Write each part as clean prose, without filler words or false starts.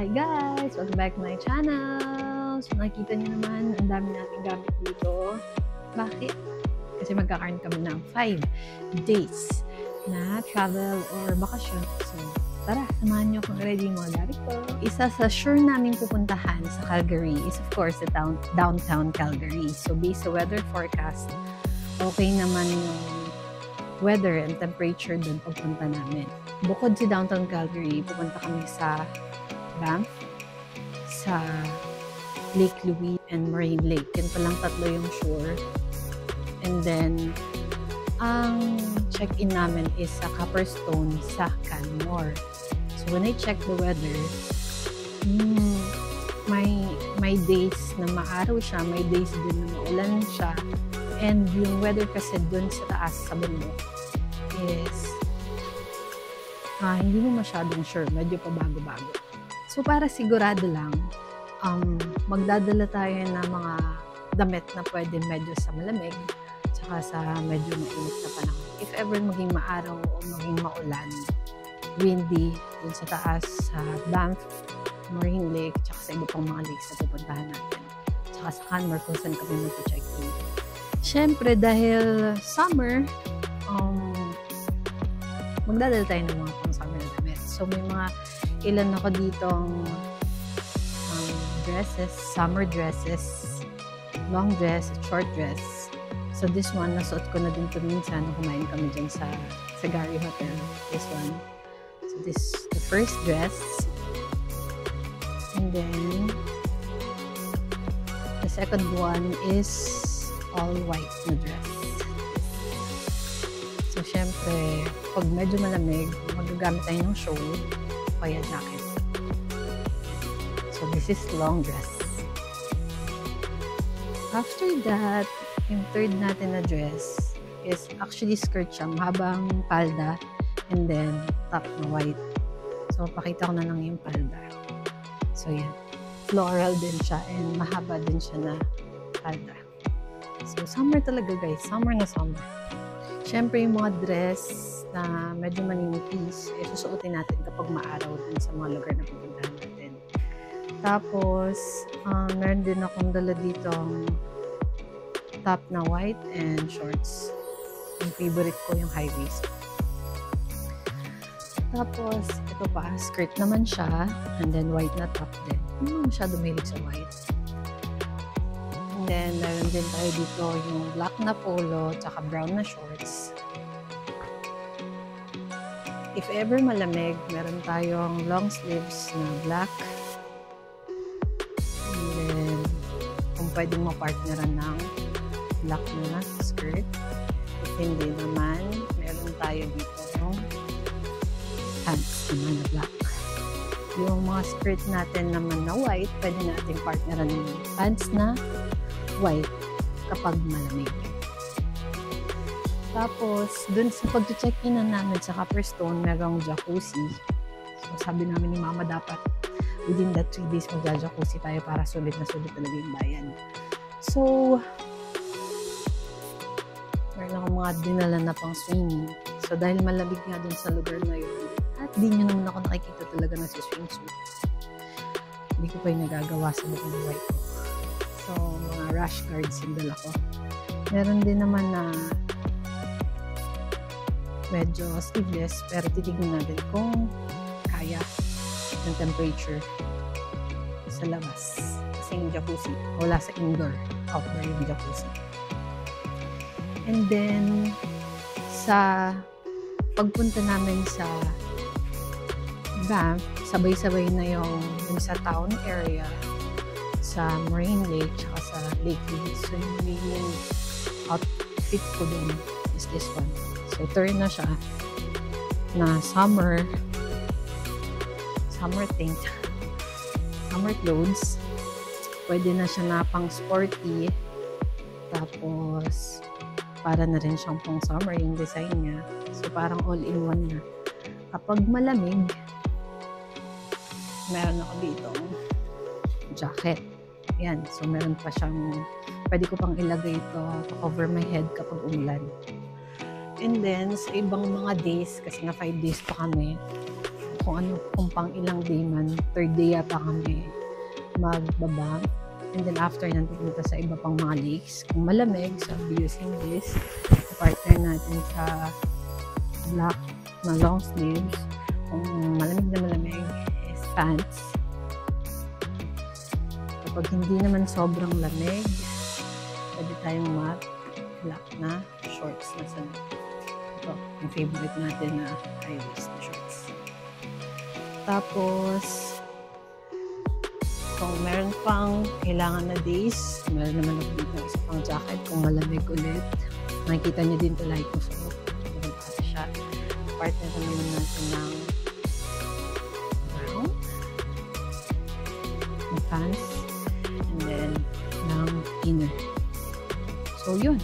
Hi guys! Welcome back to my channel! So nakikita niyo naman, ang dami nating gamit dito. Bakit? Kasi magkakaroon kami ng 5 days na travel or bakasyon. So tara, samahan niyo kung ready yung mga gamit ko. Isa sa sure naming pupuntahan sa Calgary is of course the downtown Calgary. So based sa weather forecast, okay naman yung weather and temperature dun pagpunta namin. Bukod sa downtown Calgary, pupunta kami sa Banff, sa Lake Louise, and Moraine Lake. Yan palang tatlo yung shore. And then, ang check-in namin is sa Copperstone sa Canmore. So when I check the weather, may days na maaraw siya, may days din na maulan siya. And yung weather kasi dun sa taas sa bundok is hindi mo masyadong sure, medyo pabago-bago. So para sigurado lang, magdadala tayo ng mga damit na pwede medyo sa malamig, tsaka sa medyo mainit na panahon. If ever maging maaraw o maging maulan, windy, dun sa taas, sa Banff, Moraine Lake, tsaka sa iba pang mga lakes na pupuntahan natin. Tsaka sa Canmore kung saan kami mag-check-in. Siyempre, dahil summer, magdadala tayo ng mga pang-summer na damit. So, may mga ilan ako ditong dresses, summer dresses, long dress, short dress. So, this one, nasuot ko na din ito minsan. Kumain kami dyan sa Gary Hotel. This one. So, this the first dress. And then, the second one is all white na dress. So, syempre, pag medyo malamig, magagamit tayo ng shawl o kaya jacket. So, this is long dress. After that, yung third natin na dress is actually skirt siya, mahabang palda, and then top na white. So, pakita ko na lang yung palda. So, yan. Floral din siya, and mahaba din siya na palda. So, summer talaga guys. Summer na summer. Siyempre, yung mga dress na medyo maninipis, susuotin natin kapag maaraw din sa mga lugar na pupuntahan natin. Tapos, meron din akong dala ditong top na white and shorts. Yung favorite ko yung high waist. Tapos, ito pa, skirt naman siya, and then white na top din. Hindi mo masyado mahilig sa white. And then, meron din tayo dito yung black na polo, tsaka brown na shorts. If ever malamig, meron tayong long sleeves na black. And then, kung pwedeng mapartneran ng black na skirt. If hindi naman, meron tayo dito yung pants naman na black. Yung mga skirt natin naman na white, pwede natin partneran ng pants na white kapag malamig. Tapos, dun sa pag-check-in na namin sa Copperstone, merong jacuzzi. So, sabi namin ni Mama, dapat within that 3 days magja-jacuzzi tayo para sulit na sulit talaga yung bayan. So, meron akong mga dinala na pang swimming. So, dahil malamig nga dun sa lugar na yun, at di nyo naman ako nakikita talaga na si swimsuit. Hindi ko pa yung nagagawa sa loob ng white ko. So, mga rash guards yung dala ko. Meron din naman na medyo sleeveless, pero titignan natin kung kaya ng temperature sa labas. Kasi yung jacuzzi, wala sa indoor, outdoor yung jacuzzi. And then, sa pagpunta namin sa Banff, sabay-sabay na yung sa town area, sa Moraine Lake, tsaka sa Lake Louise. So, yung outfit ko dun is this one. So, turn na siya na summer thing. Summer clothes. Pwede na siya na pang sporty. Tapos, para na rin siyang pang summer yung design niya. So, parang all-in-one na. Kapag malamig, meron ako dito jacket. Yan. So, meron pa siyang, pwede ko pang ilagay ito to cover my head kapag umulan. And then, sa ibang mga days, kasi nga 5 days pa kami, kung pang ilang day man, third day yata kami magbaba. And then after nan pupunta sa iba pang mga lakes. Kung malamig, so I'll be using this. Partner natin sa black na long sleeves. Kung malamig na malamig, is pants. Kapag hindi naman sobrang lamig, pwede tayong matte black na shorts na sa ito, yung favorite natin na high-waist na shorts. Tapos, kung meron pang kailangan na days, meron naman ako dito isa pang jacket kung malamig ulit. Makikita niyo din ito light ko sa ganun kasi siya. Partner naman natin ng brown, ng pants, and then ng inner. So, yun.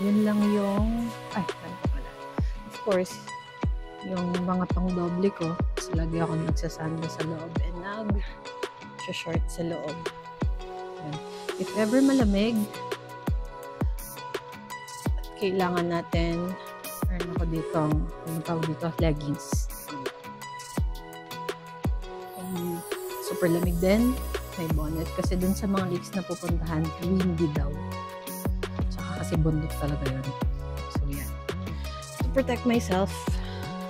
Yun lang yung, ay, ano pa pala. Of course, yung mga pang doble ko, so lagi ako nagsasando sa loob and nag-short sa loob. Yan. If ever malamig, at kailangan natin, meron ako dito, yung tawag dito, leggings. Super lamig din, may bonnet. Kasi dun sa mga lakes na pupuntahan, windy daw. Tsaka kasi bundok talaga yun. So yan. To protect myself,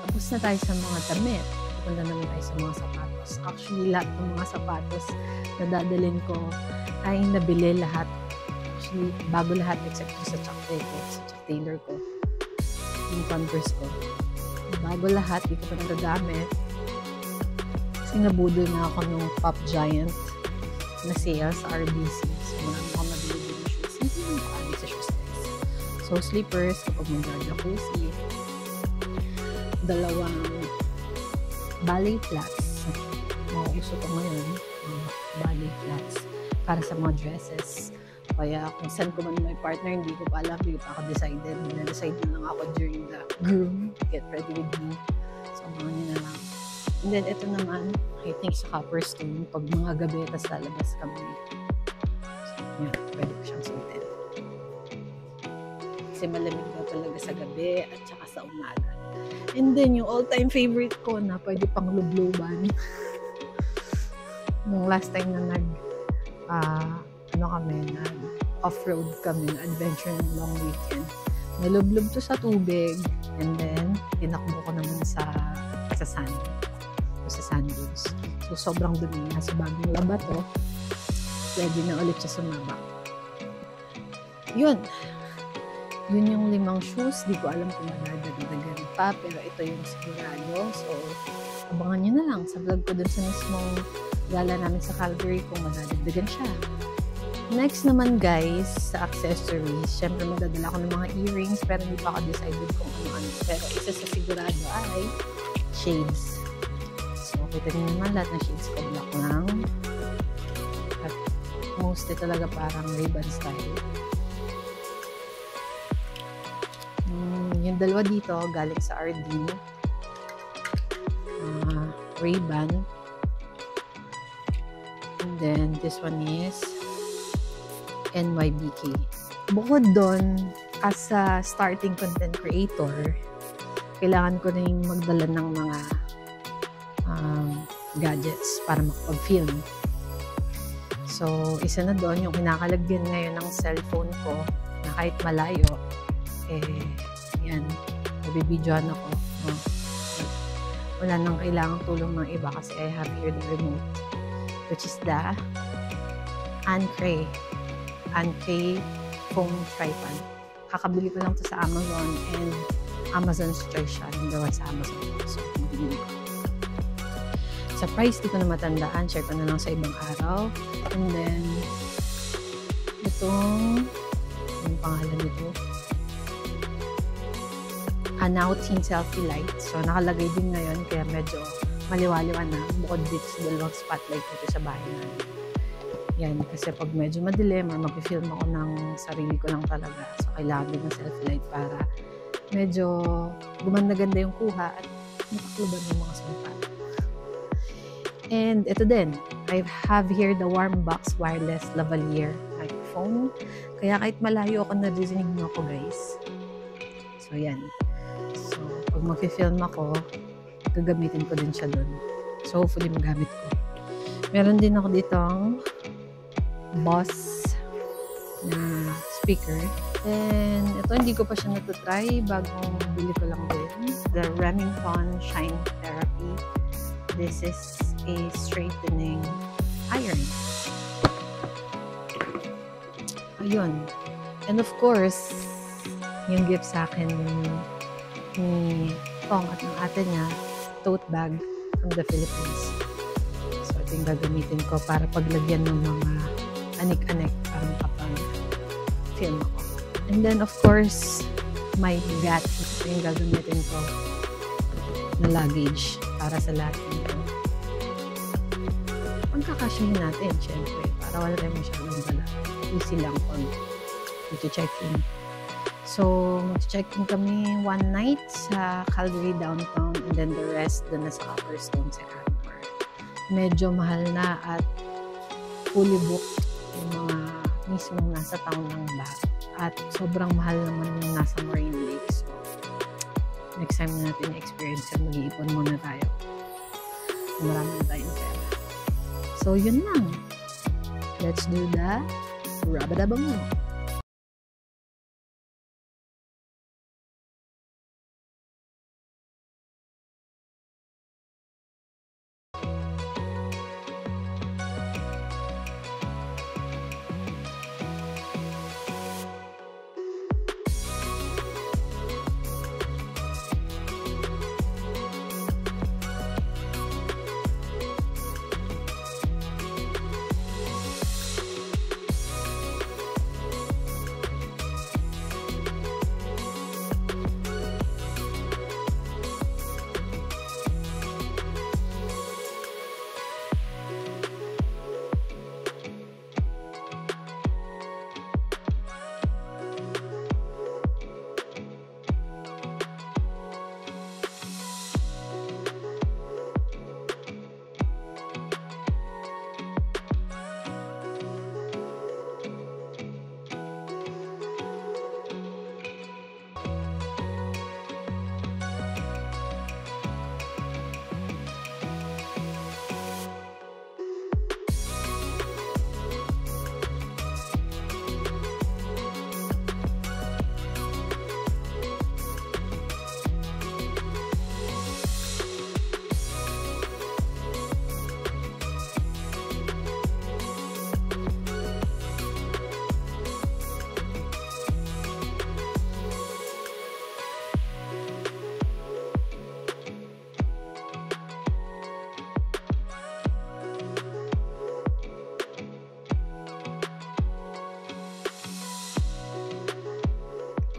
tapos na tayo sa mga damit. Pupunta naman tayo sa mga sapatos. Actually, lahat ng mga sapatos na dadalhin ko ay nabili lahat. Actually, bago lahat except sa Chuck Taylor ko. Yung Converse ko. Bago lahat, di ko pa nagagamit. Kasi nabudol na ako ng Pop Giant na sale sa RBC. So, marami ako nabili din yung shoes. Hindi yung RBC sa shoes guys. So, slippers, kapag mag-jacuzzi. Dalawang ballet flats. Mauuso ko ngayon. Ballet flats. Para sa mga dresses. Kaya kung saan ko man may partner, hindi ko pa alam. Hindi ko pa ako decided. Na-decide na lang ako during the groom. Get ready with me. So, mga nyo na lang. And then, ito naman, I think sa Copperstone, pag mga gabi, tas lalabas kami. So, yan. Pwede ko siyang suotin. Kasi malamig daw talaga sa gabi at saka sa umaga. And then, yung all-time favorite ko na pwede pang lubluban. Nung last time na off-road kami, adventure ng long weekend. Nalublob to sa tubig, and then, tinakbo ko naman sa sand dunes. So, sobrang dumi na. Sa bagong laba to, pwede na ulit siya sumabak. Yun yung 5 shoes. Di ko alam kung madadagdagan pa, pero ito yung sigurado. So, abangan nyo na lang sa vlog ko dun sa mismong gala namin sa Calgary kung madadagdagan siya. Next naman guys, sa accessories. Syempre magdadala ko ng mga earrings, pero hindi pa ako decided kung ano-ano. Pero isa sa sigurado ay shades. So, kita nyo naman lahat ng shades ko black lang. At mostly talaga parang Ray-Ban style. Yung dalawa dito, galing sa Ardeen. Ray-Ban. And then, this one is NYBK. Bukod doon, as a starting content creator, kailangan ko na yung magdala ng mga gadgets para makapag-film. So, isa na doon, yung kinakalagyan ngayon ng cellphone ko na kahit malayo, yan, nabibidyohan ako. Wala nang kailangang tulong ng iba kasi I have here the remote, which is the Ancray phone tripod. Kakabili ko lang to sa Amazon, and Amazon's choice siya. Nagawa sa Amazon. So, binili ko. Sa price, di ko na matandaan. Share ko na lang sa ibang araw. And then, itong, yung pangalan nito, Now Teen Selfie Light. So, nakalagay din ngayon, kaya medyo maliwaliwan na. Bukod dito sa dalawang spotlight dito sa bahay namin. Yan, kasi pag medyo madilim or mag-film ako ng sarili ko lang talaga. So, kailangan din ng selfie light para medyo gumanda-ganda yung kuha at makakluban ng mga sumpa. And ito din, I have here the Warmbox wireless lavalier microphone. Kaya kahit malayo ako, naririnig mo ako guys. So, yan. So, pag mag-film ako, gagamitin ko din siya doon. So, hopefully magamit ko. Meron din ako ditong Boss na speaker. And ito, hindi ko pa siya natutry. Bagong bili ko lang din. The Remington Shine Therapy. This is a straightening iron. Ayun. And of course, yung gift sa akin ni Tong at ng ate niya, tote bag from the Philippines. So, ito yung gagamitin ko para paglagyan ng mga anik-anik para makapag-film ako. And then, of course, my gat. Ito yung gagamitin ko na luggage para sa lahat nito. Pagkakasyahin natin, syempre, para wala tayo masyadong dala. Easy lang pag check-in. So, mag-check-in kami one night sa Calgary downtown and then the rest doon na sa Copperstone sa Canmore. Medyo mahal na at fully booked yung mga mismong nasa town ng back. At sobrang mahal naman yung nasa Marine Lake. So, next time na natin experience yan, mag-iipon muna tayo. Marami na tayong pera. So, yun lang. Let's do the Rabadabang.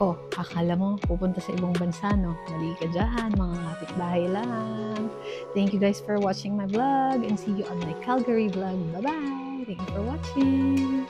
Oh, akala mo, pupunta sa ibang bansa, no? Mali ka dyan, mga kapitbahay lang. Thank you guys for watching my vlog and see you on my Calgary vlog. Bye-bye! Thank you for watching!